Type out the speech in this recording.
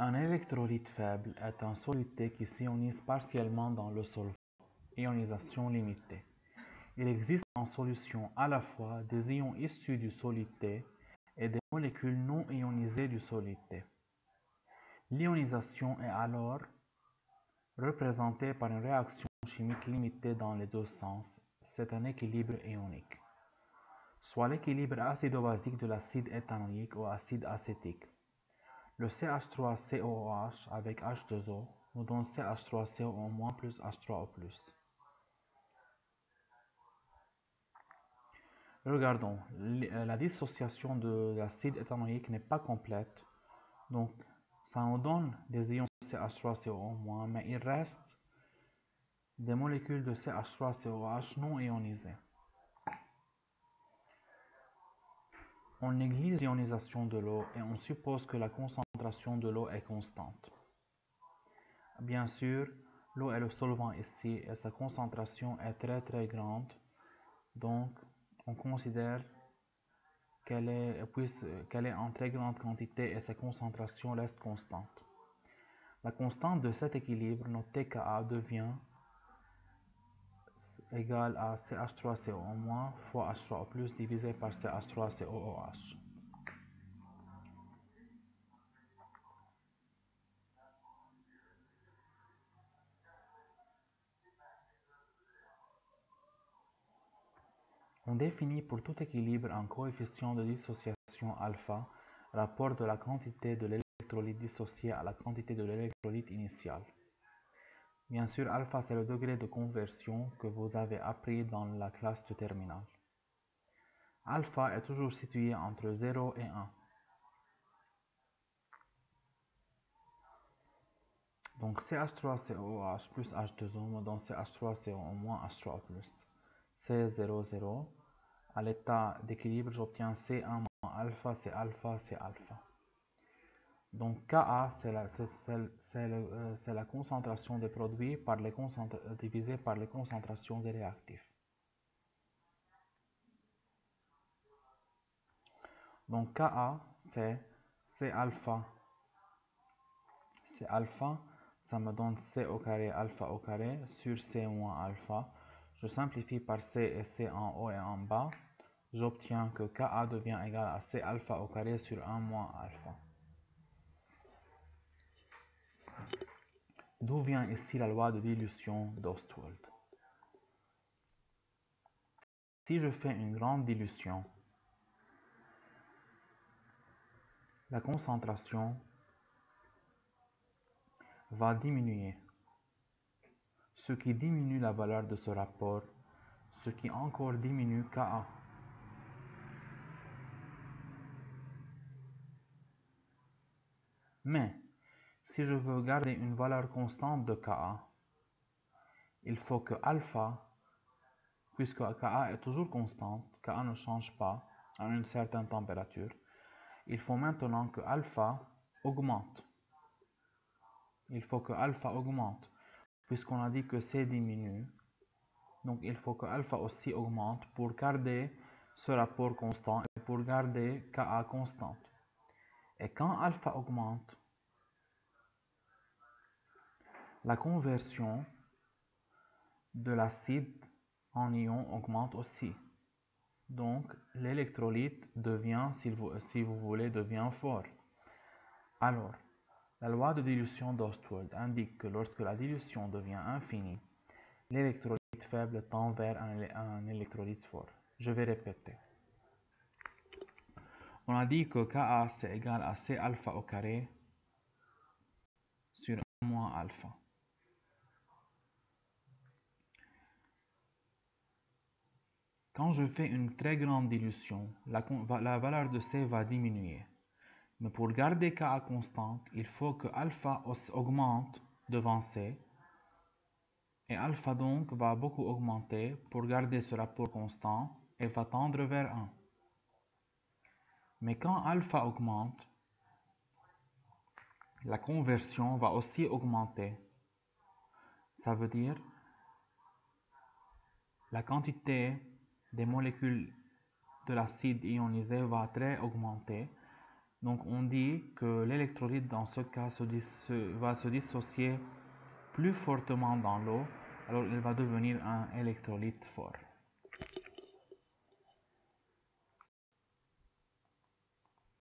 Un électrolyte faible est un solide qui s'ionise partiellement dans le solvant, ionisation limitée. Il existe en solution à la fois des ions issus du solide T et des molécules non ionisées du solide T. L'ionisation est alors représentée par une réaction chimique limitée dans les deux sens. C'est un équilibre ionique, soit l'équilibre acido-basique de l'acide éthanoïque ou acide acétique. Le CH3COOH avec H2O nous donne CH3COO- plus H3O+. Regardons, la dissociation de l'acide éthanoïque n'est pas complète, donc ça nous donne des ions CH3COO-, mais il reste des molécules de CH3COH non ionisées. On néglige l'ionisation de l'eau et on suppose que la concentration de l'eau est constante. Bien sûr, l'eau est le solvant ici et sa concentration est très grande, donc on considère qu'elle est en très grande quantité et sa concentration reste constante. La constante de cet équilibre, notée Ka, devient égale à CH3CO- fois H3O+, divisé par CH3COOH. On définit pour tout équilibre un coefficient de dissociation alpha, rapport de la quantité de l'électrolyte dissocié à la quantité de l'électrolyte initial. Bien sûr, alpha c'est le degré de conversion que vous avez appris dans la classe de terminale. Alpha est toujours situé entre 0 et 1. Donc CH3COOH plus H2O me donne CH3CO moins H3O+. C0,0. À l'état d'équilibre, j'obtiens C1 moins alpha, c'est alpha, c'est alpha. Donc Ka, c'est la concentration des produits divisée par les concentrations des réactifs. Donc Ka, c'est alpha. C'est alpha, ça me donne C au carré alpha au carré sur C moins alpha. Je simplifie par C et C en haut et en bas. J'obtiens que Ka devient égal à C alpha au carré sur 1 moins alpha. D'où vient ici la loi de dilution d'Ostwald? Si je fais une grande dilution, la concentration va diminuer, ce qui diminue la valeur de ce rapport, ce qui encore diminue Ka. Mais, si je veux garder une valeur constante de Ka, il faut que alpha, puisque Ka est toujours constante, Ka ne change pas à une certaine température, il faut maintenant que alpha augmente. Il faut que alpha augmente, puisqu'on a dit que C diminue. Donc il faut que alpha aussi augmente pour garder ce rapport constant et pour garder Ka constante. Et quand alpha augmente, la conversion de l'acide en ion augmente aussi. Donc l'électrolyte devient, si vous voulez, devient fort. Alors, la loi de dilution d'Ostwald indique que lorsque la dilution devient infinie, l'électrolyte faible tend vers un électrolyte fort. Je vais répéter. On a dit que Ka c'est égal à C alpha au carré sur 1 moins alpha. Quand je fais une très grande dilution, la valeur de C va diminuer. Mais pour garder Ka constante, il faut que alpha augmente devant C. Et alpha donc va beaucoup augmenter pour garder ce rapport constant et va tendre vers 1. Mais quand alpha augmente, la conversion va aussi augmenter. Ça veut dire la quantité des molécules de l'acide ionisé va très augmenter Donc on dit que l'électrolyte dans ce cas va se dissocier plus fortement dans l'eau, alors il va devenir un électrolyte fort.